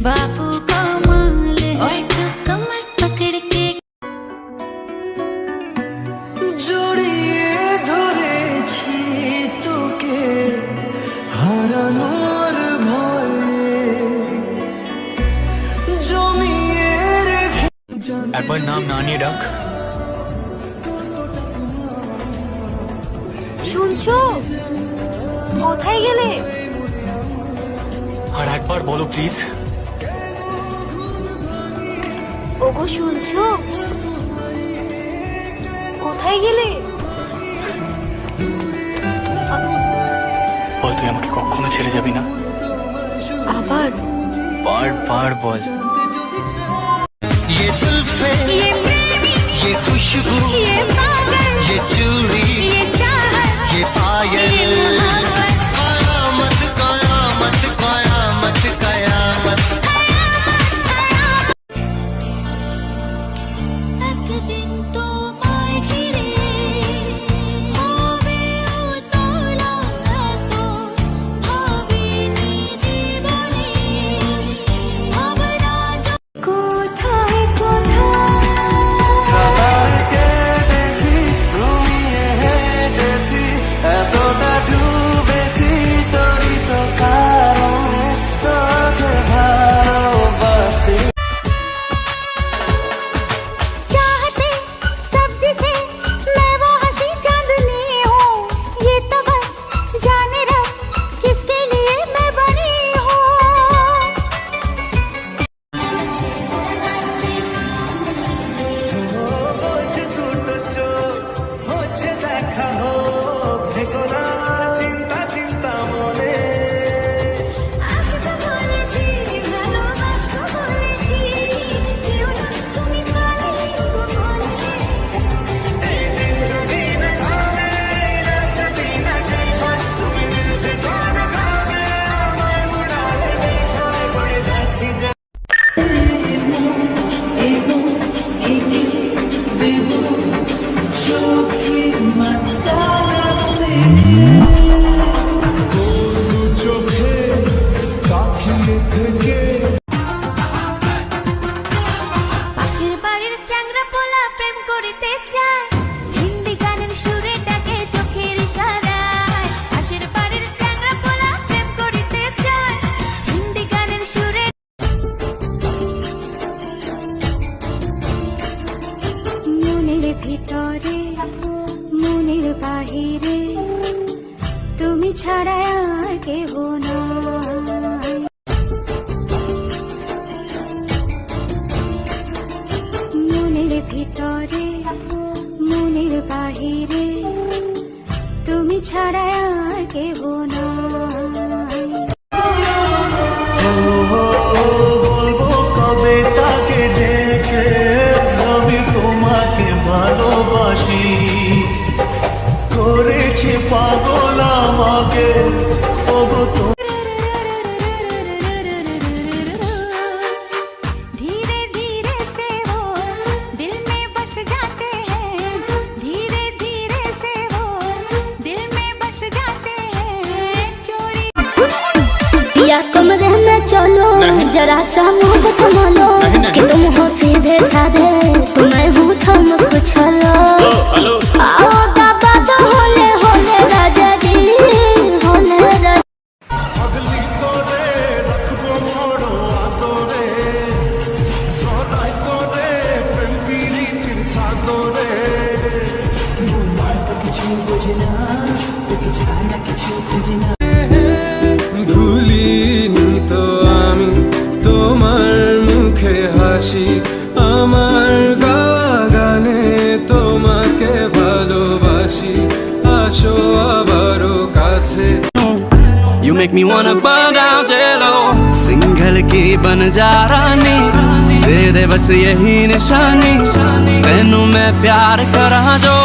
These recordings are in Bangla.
बापू कमाल है जो कमर पकड़ के জড়িয়ে ধরেছি তোকে হারানোর ভয়ে জমিয়ে রেখে একবার নাম না নিয়ে ডাক। শুনছো? কোথায় গেলে? আর একবার বলো প্লিজ। ওগো শুনছো? কোথায় গেলে? বল তুই আমাকে কখনো ছেড়ে যাবি না। আবার বারবার বল। ये जुल्फे ये प्रेमी ये खुशबू ये पागल ये चूड़ी ये चाहत ये पायल ये मोहब्बत कयामत कयामत कयामत कयामत একদিন তোমায় ঘিরে হবে উতলা এত ভাবিনি জীবনে ভাবনা কোথায় কোথায় সাঁতার কেটেছি ঘুমিয়ে হেঁটেছি এতটা ডুবেছি তোরই তো কারণে তোকে ভালোবাসতে चाहते सब जिसे मैं वो हंसी चांदनी हूँ ये तो बस जाने रब किसके लिए मैं बनी हूँ হচ্ছে ছোট চোখ হচ্ছে দেখা হোক থেকো না চিন্তা চিন্তা মনে আশা বলেছি ভালোবাসা বলেছি যেও না তুমি বলে পাশের বাড়ির চ্যাংড়া পোলা প্রেম করিতে চায় হিন্দি গানের সুরে ডাকে চোখের ইশারায় পাশের বাড়ির চ্যাংড়া পোলা প্রেম করিতে চায় হিন্দি গানের সুরে মনের ভিতরে মনের বাহিরে তুমি ছাড়া আর কেহ নাই মনের ভিতরে মনের বাহিরে তুমি ছাড়া আর কেহ নাই বলবো কবে তাকে ডেকে আমি তোমাকে ভালোবাসি করেছে পাগল আমাকে ওগো धीरे धीरे से वो दिल में बस जाते हैं धीरे धीरे से वो दिल में बस जाते हैं चोरी या कमरे में चलो जरा सा मोहब्बत मानो कि तुम हो सीधे साधे तुम्हें हूँ ठमक छलो आओ बाबा तो होले होले राजा जी होले राजा পাগলি তোরে রাখবো বড় আদরে সদাই তোরে প্রেম প্রীতির সাদরে ভুলিনি তো আমি তোমার মুখে হাসি আমার গাওয়া গানে তোমাকে ভালোবাসি আসো আবারও কাছে You make me wanna burn down jello Singhal की बन जा रानी दे दे बस यही निशानी तेनू मैं प्यार करा जो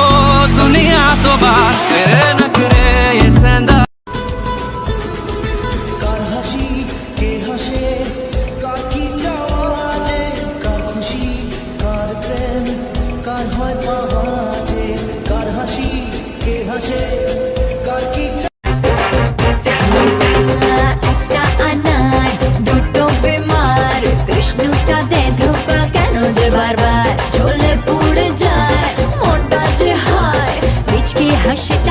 दुनिया तो बात तेरे नखरे ये सेंदा কার হাসি কে হাসে কার কি চাওয়া যে কার খুশি কার প্রেম কার হয় পাওয়া যে কার হাসি কে হাসে কার কি একটা আনার দুটো বেমার হাসি